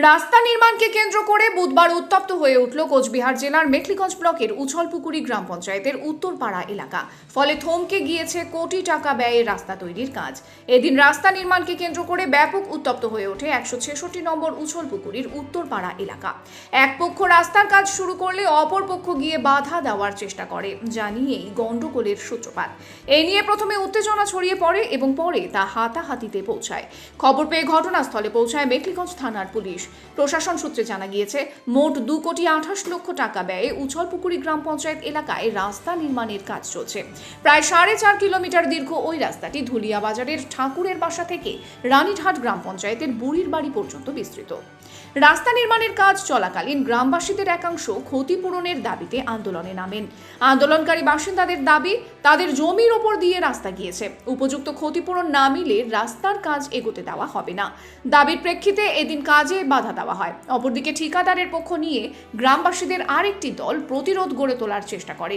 রাস্তা নির্মাণকে কেন্দ্র করে বুধবার উত্তপ্ত হয়ে উঠল কোচবিহার জেলার মেখলিগঞ্জ ব্লকের উছলপুকুরি গ্রাম পঞ্চায়েতের উত্তরপাড়া এলাকা। ফলে থমকে গিয়েছে কোটি টাকা ব্যয়ে রাস্তা তৈরির কাজ। এদিন রাস্তা নির্মাণকে কেন্দ্র করে ব্যাপক উত্তপ্ত হয়ে ওঠে 166 নম্বর উছলপুকুরির উত্তরপাড়া এলাকা। এক পক্ষ রাস্তার কাজ শুরু করলে অপর পক্ষ গিয়ে বাধা দেওয়ার চেষ্টা করে, যা নিয়েই গন্ডগোলের সূত্রপাত। এই নিয়ে প্রথমে উত্তেজনা ছড়িয়ে পড়ে এবং পরে তা হাতাহাতিতে পৌঁছায়। খবর পেয়ে ঘটনাস্থলে পৌঁছায় মেখলিগঞ্জ থানার পুলিশ। প্রশাসন সূত্রে জানা গিয়েছে, মোট 2,28,00,000 টাকা ব্যয়ে উছলপুকুরি গ্রাম পঞ্চায়েত এলাকায় রাস্তা নির্মাণের কাজ চলছে। প্রায় 4.5 কিলোমিটার দীর্ঘ ওই রাস্তাটি ধুলিয়া বাজারের ঠাকুরের বাসা থেকে রানীঘাট গ্রাম পঞ্চায়েতের বুড়ির বাড়ি পর্যন্ত বিস্তৃত। রাস্তা নির্মাণের কাজ চলাকালীন গ্রামবাসীদের একাংশ ক্ষতিপূরণের দাবিতে আন্দোলনে নামেন। আন্দোলনকারী বাসিন্দাদের দাবি, তাদের জমির ওপর দিয়ে রাস্তা গিয়েছে, উপযুক্ত ক্ষতিপূরণ না মিলে রাস্তার কাজ এগোতে দেওয়া হবে না। দাবির প্রেক্ষিতে এদিন কাজে বাধা দেওয়া হয়। অপরদিকে ঠিকাদারের পক্ষ নিয়ে গ্রামবাসীদের আরেকটি দল প্রতিরোধ গড়ে তোলার চেষ্টা করে।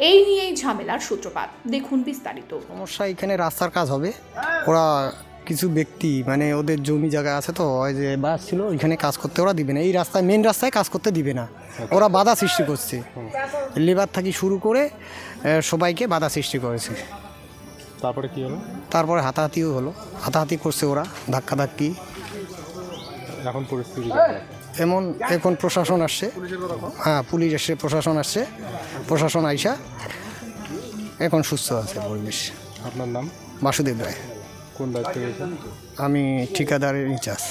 এই নিয়েই ঝামেলার সূত্রপাত। দেখুন বিস্তারিত। সমস্যা এখানে রাস্তার কাজ হবে, ওরা কিছু ব্যক্তি মানে ওদের জমি জায়গা আছে, তো ওই যে বাস ছিল ওইখানে কাজ করতে ওরা দিবে না, এই রাস্তায় মেন রাস্তায় কাজ করতে দিবে না, ওরা বাধা সৃষ্টি করছে। লেবার থেকে শুরু করে সবাইকে বাধা সৃষ্টি করেছে। তারপরে কি হলো? তারপরে হাতাহাতিও হলো, হাতাহাতি করছে ওরা, ধাক্কাধাক্কি। এখন পরিস্থিতি এমন এখন প্রশাসন আসছে, হ্যাঁ পুলিশ এসে প্রশাসন আসছে, প্রশাসন আইসা এখন সুস্থ আছে পরিবেশ। আপনার নাম? বাসুদেব রায়। কোন দায়িত্বে রয়েছেন? আমি ঠিকাদারের ইনচার্জ।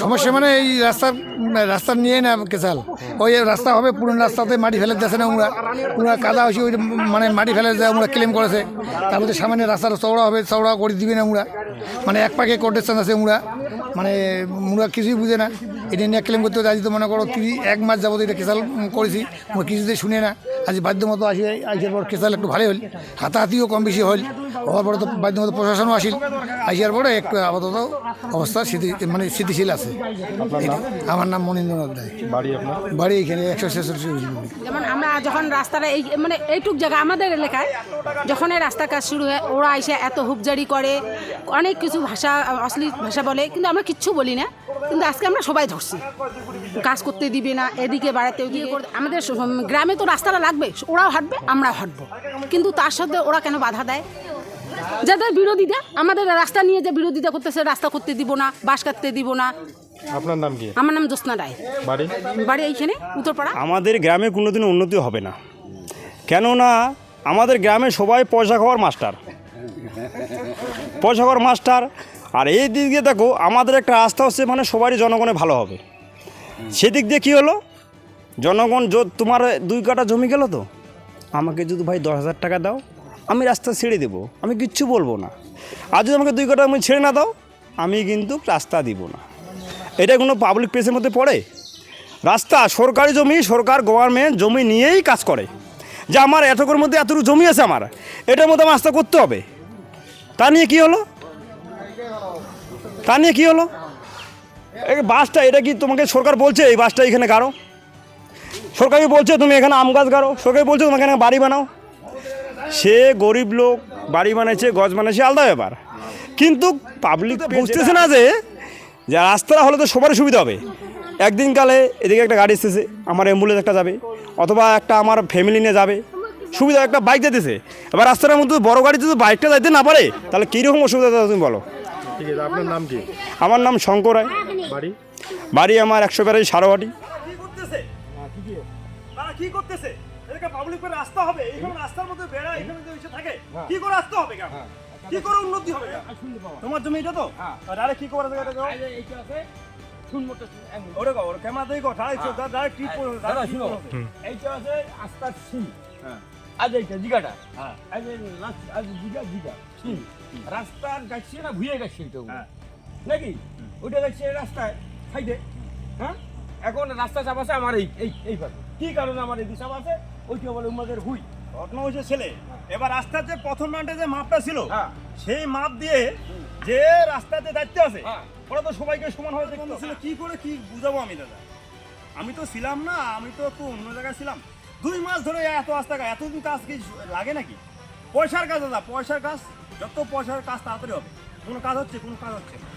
সমস্যা মানে এই রাস্তা নিয়ে না কেসাল, ওই রাস্তা হবে পুরনো রাস্তাতে মাটি ফেলে দিয়েছে না, ওরা কাদা হয়েছে, ওই মানে মাটি ফেলে দেয়, ওরা ক্লেম করেছে। তার মধ্যে সামান্য রাস্তাটা চওড়া হবে, চওড়া করে দিবে না ওরা, মানে এক পাকে কোটেশন আছে ওরা, মানে ওরা কিছুই বুঝে না। এটা নিয়ে ক্লেম করতে আজ তো মনে করো 1 মাস যাবত এটা কেসাল করেছি, ওরা কিছুতে শুনে না। আজ বাধ্য মতো আসার পর কেসাল একটু ভালোই হল, হাতাহাতিও কম বেশি হল, হওয়ার পরে তো বাধ্য মতো প্রশাসনও আসিল, আসার পরে একটু আপাতত অবস্থা স্থিতিশীল আছে। আমার নাম মনীন্দ্রনাথ রায়। বাড়ি এখানে 166। যেমন আমরা যখন রাস্তাটা এই মানে এইটুক জায়গা আমাদের এলাকায় যখন এই রাস্তার কাজ শুরু হয়, ওরা এসে এত হুপজারি করে, অনেক কিছু ভাষা অশ্লীল ভাষা বলে, কিন্তু আমরা কিচ্ছু বলি না। কিন্তু আজকে আমরা সবাই ধরছি, কাজ করতে দিবে না, এদিকে বাড়াতে ওদিকে করতে। আমাদের গ্রামে তো রাস্তাটা লাগবে, ওরাও হাঁটবে আমরাও হাঁটবো, কিন্তু তার সাথে ওরা কেন বাধা দেয়? যাদের বিরোধিতা, আমাদের রাস্তা নিয়ে যে বিরোধিতা করতেছে, রাস্তা করতে দিব না, বাঁশ কাটতে দিব না। আপনার নাম কি? আমার নাম জ্যোৎস্না রায়। বাড়ি এইখানে উত্তরপাড়া। আমাদের গ্রামে কোনোদিনও উন্নতি হবে না, কেননা আমাদের গ্রামে সবাই পয়সা খাওয়ার মাস্টার, পয়সা খাওয়ার মাস্টার। আর এই দিক দিয়ে দেখো, আমাদের একটা রাস্তা হচ্ছে মানে সবারই জনগণে ভালো হবে। সেদিক দিয়ে কী হলো, জনগণ তোমার 2 কাঠা জমি গেল, তো আমাকে যদি ভাই 10,000 টাকা দাও, আমি রাস্তা ছেড়ে দেবো, আমি কিচ্ছু বলবো না। আর যদি আমাকে 2 কাঠা আমি ছেড়ে না দাও, আমি কিন্তু রাস্তা দিব না। এটা কোনো পাবলিক প্লেসের মধ্যে পড়ে? রাস্তা সরকারি জমি, সরকার গভর্নমেন্ট জমি নিয়েই কাজ করে, যে আমার এতটুকুর মধ্যে এতটুকু জমি আছে, আমার এটার মধ্যে আমার রাস্তা করতে হবে। তা নিয়ে কী হলো, তা নিয়ে কী হলো? এই বাসটা, এটা কি তোমাকে সরকার বলছে এই বাসটা এখানে গাড়ো? সরকারই বলছে তুমি এখানে আম গাছ গাড়ো, সরকারই বলছে তোমাকে এখানে বাড়ি বানাও। সে গরিব লোক বাড়ি বানাইছে, গজ বানাইছে, আলাদা ব্যাপার, কিন্তু পাবলিক বুঝতেছে না যে রাস্তাটা হলে তো সবারই সুবিধা হবে। একদিন কালে এদিকে একটা গাড়ি এসেছে, আমার অ্যাম্বুলেন্স একটা যাবে, অথবা একটা আমার ফ্যামিলি নিয়ে যাবে, সুবিধা। একটা বাইক যেতেছে, এবার রাস্তার মধ্যে বড় গাড়িতে যদি বাইকটা যাইতে না পারে, তাহলে কীরকম অসুবিধা তুমি বলো? ঠিক আছে, আপনার নাম কি? আমার নাম শঙ্কর রায়। বাড়ি আমার 182 সারোয়াটি। কি করতেছে? এদিকে পাবলিক রাস্তা হবে, এইখানে রাস্তার মধ্যে বেড়া, এখানে যে এসে থাকে, কি করে রাস্তা হবে? কি করে উন্নতি হবে? তোমার জমি এটা তো, আরে কি করে এটা দাও? এইটা আছে শুনমতে ওরে গো, ওরে ক্যামেরা দেই গো, ডাইরেক্ট টিপ করে দাদা শুনো। এইটা আছে আস্তার সিন, হ্যাঁ, আজ এইটা জিগাটা, হ্যাঁ, আজ জিগা সিন, রাস্তার গাছে না ভুইয়ে গেছে এটা, হ্যাঁ নাকি? ওইটা গেছে রাস্তায় সাইডে, হ্যাঁ। এখন রাস্তা চাপ আছে আমার এই পাশে, কি কারণে আমার এই চাপ আছে? ওইটা বলে উমাদের হুই ঘটনা হয়েছে ছেলে। এবার রাস্তার যে প্রথম রাউন্ডে যে মাপটা ছিল, সেই মাপ দিয়ে যে রাস্তাতে দায়িত্ব আছে, ওরা তো সবাইকে সমান হয়ে দেখতেছিল। কি করে কি বুঝাবো আমি দাদা? আমি তো ছিলাম না, আমি তো একটু অন্য জায়গায় ছিলাম। 2 মাস ধরে এত রাস্তা, এতদিন কাজ কি লাগে নাকি? পয়সার কাজ দাদা, পয়সার কাজ, যত পয়সার কাজ তাড়াতাড়ি হবে। কোনো কাজ হচ্ছে? কোনো কাজ হচ্ছে না।